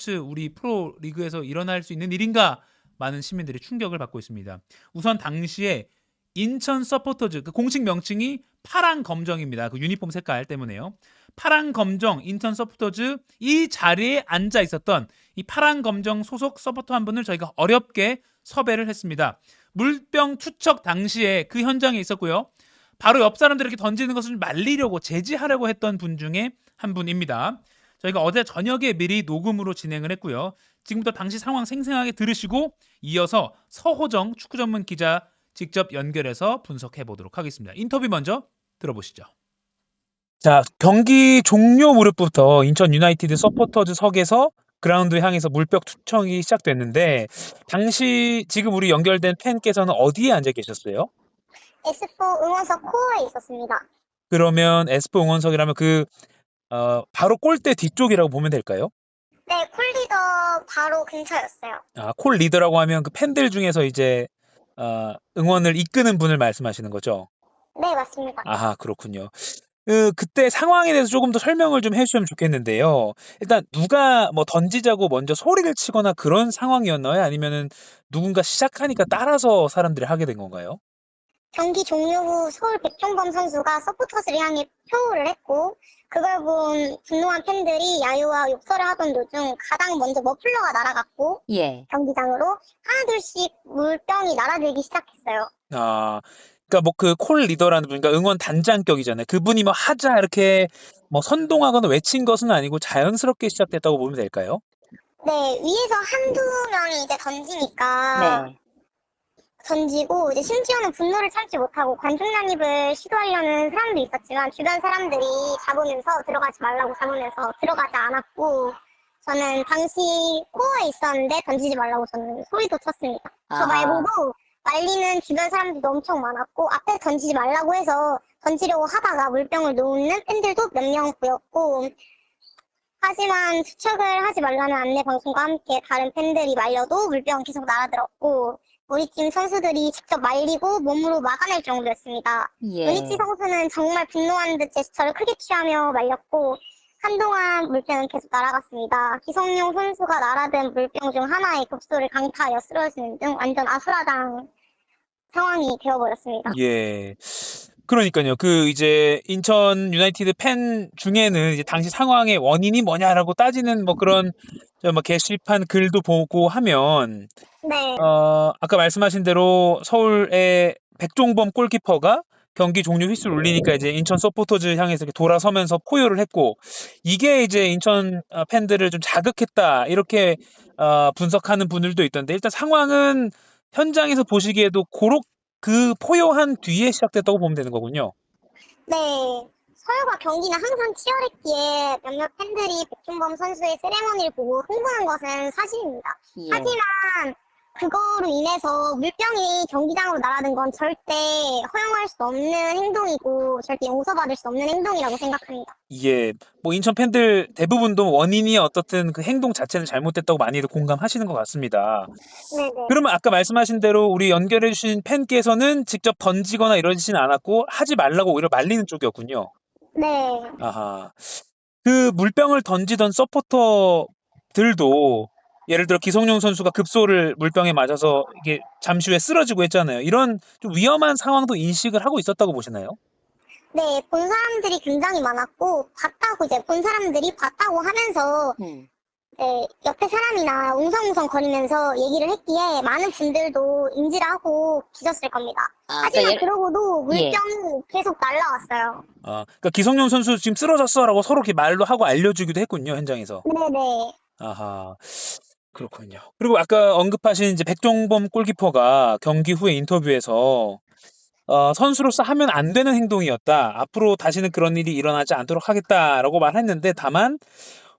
우리 프로 리그에서 일어날 수 있는 일인가? 많은 시민들이 충격을 받고 있습니다. 우선 당시에 인천 서포터즈 그 공식 명칭이 파란 검정입니다. 그 유니폼 색깔 때문에요. 파란 검정 인천 서포터즈 이 자리에 앉아 있었던 이 파란 검정 소속 서포터 한 분을 저희가 어렵게 섭외를 했습니다. 물병 투척 당시에 그 현장에 있었고요. 바로 옆 사람들 이렇게 던지는 것을 말리려고 제지하려고 했던 분 중에 한 분입니다. 저희가 어제 저녁에 미리 녹음으로 진행을 했고요. 지금부터 당시 상황 생생하게 들으시고 이어서 서호정 축구 전문 기자 직접 연결해서 분석해 보도록 하겠습니다. 인터뷰 먼저 들어보시죠. 자, 경기 종료 무렵부터 인천 유나이티드 서포터즈석에서 그라운드 향해서 물병 투척이 시작됐는데 당시 지금 우리 연결된 팬께서는 어디에 앉아 계셨어요? 에스포 응원석 코어에 있었습니다. 그러면 에스포 응원석이라면 바로 골대 뒤쪽이라고 보면 될까요? 네, 콜리더 바로 근처였어요. 아, 콜 리더라고 하면 그 팬들 중에서 이제 응원을 이끄는 분을 말씀하시는 거죠? 네, 맞습니다. 아하, 그렇군요. 그때 상황에 대해서 조금 더 설명을 좀 해주시면 좋겠는데요. 일단 누가 뭐 던지자고 먼저 소리를 치거나 그런 상황이었나요? 아니면은 누군가 시작하니까 따라서 사람들이 하게 된 건가요? 경기 종료 후 서울 백종범 선수가 서포터즈를 향해 표호를 했고 그걸 본 분노한 팬들이 야유와 욕설을 하던 도중 가장 먼저 머플러가 날아갔고 예. 경기장으로 하나둘씩 물병이 날아들기 시작했어요. 아, 그러니까 뭐 그 콜 리더라는 분, 그러니까 응원 단장격이잖아요. 그분이 뭐 하자 이렇게 뭐 선동하거나 외친 것은 아니고 자연스럽게 시작됐다고 보면 될까요? 네, 위에서 한두 명이 이제 던지니까 네. 던지고 이제 심지어는 분노를 참지 못하고 관중 난입을 시도하려는 사람도 있었지만 주변 사람들이 잡으면서 들어가지 말라고 잡으면서 들어가지 않았고 저는 당시 코어에 있었는데 던지지 말라고 저는 소리도 쳤습니다. 저 아. 말고도 말리는 주변 사람들도 엄청 많았고 앞에 던지지 말라고 해서 던지려고 하다가 물병을 놓는 팬들도 몇 명 보였고 하지만 투척을 하지 말라는 안내 방송과 함께 다른 팬들이 말려도 물병은 계속 날아들었고 우리 팀 선수들이 직접 말리고 몸으로 막아낼 정도였습니다. 예. 유니티 선수는 정말 분노하는 듯 제스처를 크게 취하며 말렸고 한동안 물병은 계속 날아갔습니다. 기성용 선수가 날아든 물병 중 하나에 급소를 강타하여 쓰러지는 등 완전 아수라장 상황이 되어버렸습니다. 예. 그러니까요. 그 이제 인천 유나이티드 팬 중에는 이제 당시 상황의 원인이 뭐냐라고 따지는 뭐 그런 뭐 게시판 글도 보고 하면 네. 아까 말씀하신 대로 서울의 백종범 골키퍼가 경기 종료 휘슬 울리니까 이제 인천 서포터즈 향해서 이렇게 돌아서면서 포효를 했고 이게 이제 인천 팬들을 좀 자극했다 이렇게 분석하는 분들도 있던데 일단 상황은 현장에서 보시기에도 그 포효한 뒤에 시작됐다고 보면 되는 거군요. 네. 서울과 경기는 항상 치열했기에 몇몇 팬들이 백종범 선수의 세레머니를 보고 흥분한 것은 사실입니다. 예. 하지만 그거로 인해서 물병이 경기장으로 날아든 건 절대 허용할 수 없는 행동이고 절대 용서받을 수 없는 행동이라고 생각합니다. 예, 뭐 인천 팬들 대부분도 원인이 어떻든 그 행동 자체는 잘못됐다고 많이들 공감하시는 것 같습니다. 네네. 그러면 아까 말씀하신 대로 우리 연결해 주신 팬께서는 직접 던지거나 이러지는 않았고 하지 말라고 오히려 말리는 쪽이었군요. 네. 아하. 그 물병을 던지던 서포터들도 예를 들어 기성용 선수가 급소를 물병에 맞아서 이게 잠시 후에 쓰러지고 했잖아요. 이런 좀 위험한 상황도 인식을 하고 있었다고 보시나요? 네, 본 사람들이 굉장히 많았고 본 사람들이 봤다고 하면서 네, 옆에 사람이나 웅성웅성 거리면서 얘기를 했기에 많은 분들도 인지를 하고 계셨을 겁니다. 하지만 그러고도 물병이 계속 날라왔어요. 그러니까 기성용 선수 지금 쓰러졌어라고 서로 이렇게 말로 하고 알려주기도 했군요, 현장에서. 네네. 아하, 그렇군요. 그리고 아까 언급하신 이제 백종범 골키퍼가 경기 후에 인터뷰에서 선수로서 하면 안 되는 행동이었다. 앞으로 다시는 그런 일이 일어나지 않도록 하겠다라고 말했는데 다만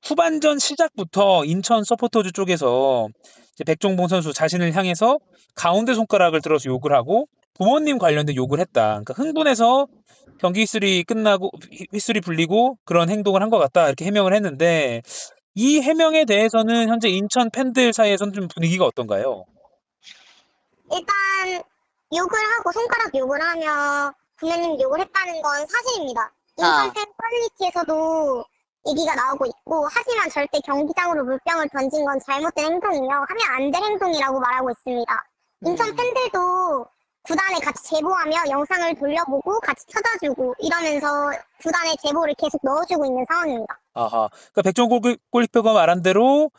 후반전 시작부터 인천 서포터즈 쪽에서 이제 백종범 선수 자신을 향해서 가운데 손가락을 들어서 욕을 하고 부모님 관련된 욕을 했다. 그러니까 흥분해서 경기 휘슬이 불리고 그런 행동을 한 것 같다. 이렇게 해명을 했는데 이 해명에 대해서는 현재 인천 팬들 사이에서는 좀 분위기가 어떤가요? 일단 욕을 하고 손가락 욕을 하며 부모님 욕을 했다는 건 사실입니다. 인천 팬 커뮤니티에서도 얘기가 나오고 있고, 하지만 절대 경기장으로 물병을 던진 건 잘못된 행동이며 하면 안 될 행동이라고 말하고 있습니다. 인천 팬들도 구단에 같이 제보하며 영상을 돌려보고 같이 찾아주고 이러면서 구단에 제보를 계속 넣어주고 있는 상황입니다. 아하. 그러니까 백종원 골키퍼가 말한 대로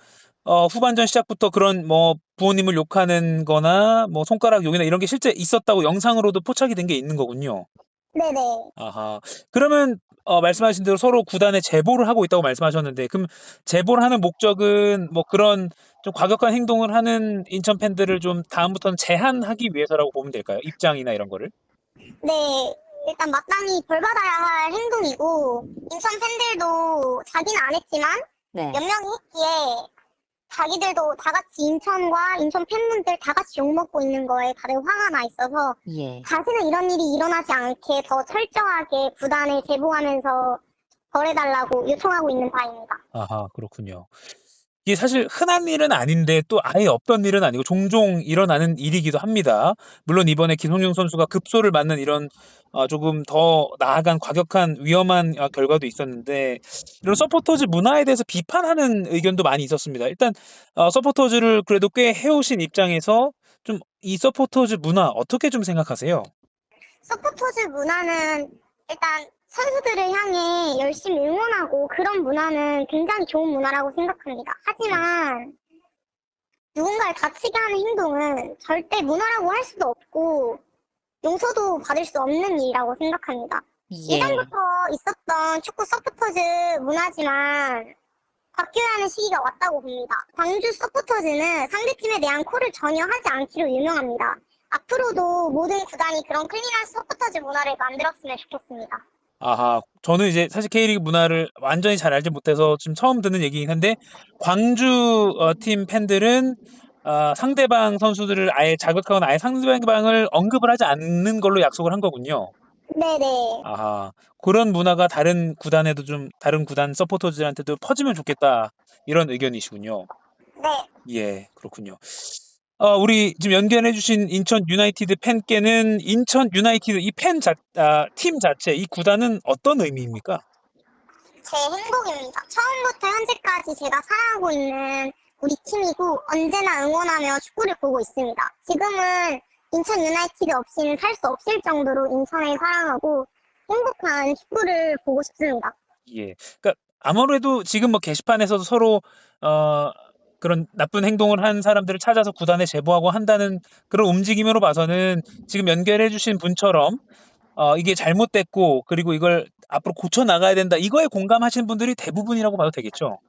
후반전 시작부터 그런 뭐 부모님을 욕하는 거나 뭐 손가락 욕이나 이런 게 실제 있었다고 영상으로도 포착이 된 게 있는 거군요. 네네. 아하. 그러면 말씀하신 대로 서로 구단에 제보를 하고 있다고 말씀하셨는데 그럼 제보를 하는 목적은 뭐 그런 좀 과격한 행동을 하는 인천 팬들을 좀 다음부터는 제한하기 위해서라고 보면 될까요? 입장이나 이런 거를? 네, 일단 마땅히 벌받아야 할 행동이고, 인천 팬들도 자기는 안 했지만 네. 몇 명이 했기에 자기들도 다 같이 인천과 인천 팬분들 다 같이 욕먹고 있는 거에 다들 화가 나 있어서 예. 다시는 이런 일이 일어나지 않게 더 철저하게 구단에 제보하면서 벌해달라고 요청하고 있는 바입니다. 아하, 그렇군요. 이게 사실 흔한 일은 아닌데 또 아예 없던 일은 아니고 종종 일어나는 일이기도 합니다. 물론 이번에 김성용 선수가 급소를 맞는 이런 조금 더 나아간 과격한 위험한 결과도 있었는데 이런 서포터즈 문화에 대해서 비판하는 의견도 많이 있었습니다. 일단 서포터즈를 그래도 꽤 해오신 입장에서 좀 이 서포터즈 문화 어떻게 좀 생각하세요? 서포터즈 문화는 일단 선수들을 향해 열심히 응원하고 그런 문화는 굉장히 좋은 문화라고 생각합니다. 하지만 누군가를 다치게 하는 행동은 절대 문화라고 할 수도 없고 용서도 받을 수 없는 일이라고 생각합니다. 예. 예전부터 있었던 축구 서포터즈 문화지만 바뀌어야 하는 시기가 왔다고 봅니다. 광주 서포터즈는 상대팀에 대한 콜을 전혀 하지 않기로 유명합니다. 앞으로도 모든 구단이 그런 클린한 서포터즈 문화를 만들었으면 좋겠습니다. 아하, 저는 이제 사실 K리그 문화를 완전히 잘 알지 못해서 지금 처음 듣는 얘기긴 한데 광주 팀 팬들은 상대방 선수들을 아예 자극하거나 아예 상대방을 언급을 하지 않는 걸로 약속을 한 거군요. 네네. 아하, 그런 문화가 다른 구단에도 좀 다른 구단 서포터즈한테도 퍼지면 좋겠다 이런 의견이시군요. 네. 예, 그렇군요. 우리 지금 연결해주신 인천 유나이티드 팬께는 인천 유나이티드 이 팀 자체, 이 구단은 어떤 의미입니까? 제 행복입니다. 처음부터 현재까지 제가 살아가고 있는 우리 팀이고 언제나 응원하며 축구를 보고 있습니다. 지금은 인천 유나이티드 없이는 살 수 없을 정도로 인천에 사랑하고 행복한 축구를 보고 싶습니다. 예. 그러니까 아무래도 지금 뭐 게시판에서도 서로 그런 나쁜 행동을 한 사람들을 찾아서 구단에 제보하고 한다는 그런 움직임으로 봐서는 지금 연결해주신 분처럼 이게 잘못됐고 그리고 이걸 앞으로 고쳐 나가야 된다. 이거에 공감하시는 분들이 대부분이라고 봐도 되겠죠.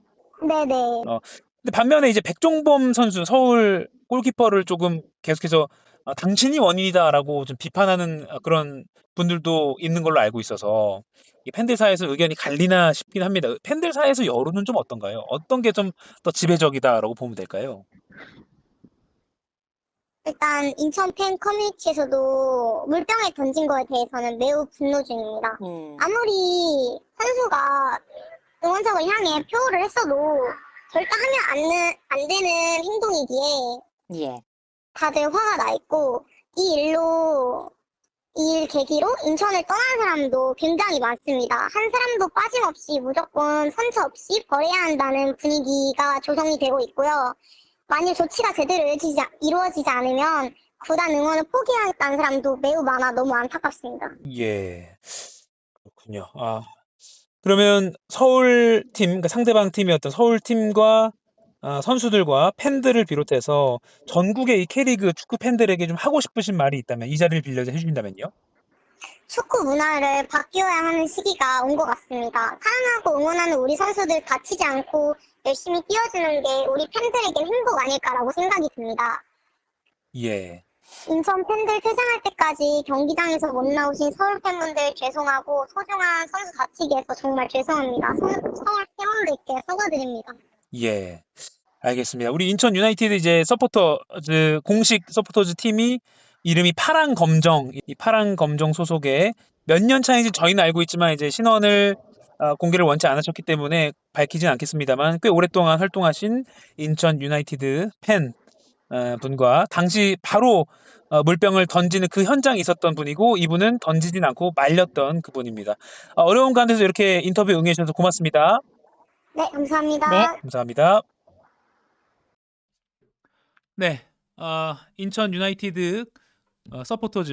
네네. 근데 반면에 이제 백종범 선수 서울 골키퍼를 조금 계속해서 당신이 원인이다라고 좀 비판하는 그런 분들도 있는 걸로 알고 있어서 이 팬들 사이에서 의견이 갈리나 싶긴 합니다. 팬들 사이에서 여론은 좀 어떤가요? 어떤 게 좀 더 지배적이다라고 보면 될까요? 일단 인천 팬 커뮤니티에서도 물병에 던진 거에 대해서는 매우 분노 중입니다. 아무리 선수가 응원석을 향해 표를 했어도 절대 하면 안 되는 행동이기에 예. 다들 화가 나 있고 이 일 계기로 인천을 떠난 사람도 굉장히 많습니다. 한 사람도 빠짐없이 무조건 선처 없이 벌해야 한다는 분위기가 조성이 되고 있고요. 만일 조치가 제대로 이루어지지 않으면 구단 응원을 포기하겠다는 사람도 매우 많아 너무 안타깝습니다. 예, 그렇군요. 그러면 서울팀, 그러니까 상대방 팀이었던 서울팀과 선수들과 팬들을 비롯해서 전국의 이 K리그 축구 팬들에게 좀 하고 싶으신 말이 있다면 이 자리를 빌려서 해주신다면요? 축구 문화를 바뀌어야 하는 시기가 온 것 같습니다. 사랑하고 응원하는 우리 선수들 다치지 않고 열심히 뛰어주는 게 우리 팬들에겐 행복 아닐까라고 생각이 듭니다. 예. 인천 팬들 퇴장할 때까지 경기장에서 못 나오신 서울 팬분들 죄송하고 소중한 선수 다치게 해서 정말 죄송합니다. 서울 팬분들께 사과드립니다. 예. 알겠습니다. 우리 인천 유나이티드 이제 서포터즈 공식 서포터즈 팀이 이름이 파랑검정, 이 파랑검정 소속의 몇 년 차인지 저희는 알고 있지만 이제 신원을 공개를 원치 않으셨기 때문에 밝히진 않겠습니다만 꽤 오랫동안 활동하신 인천 유나이티드 팬 분과 당시 바로 물병을 던지는 그 현장에 있었던 분이고 이분은 던지진 않고 말렸던 그분입니다. 어려운 가운데서 이렇게 인터뷰 응해주셔서 고맙습니다. 네, 감사합니다. 네, 감사합니다. 네, 인천 유나이티드 서포터즈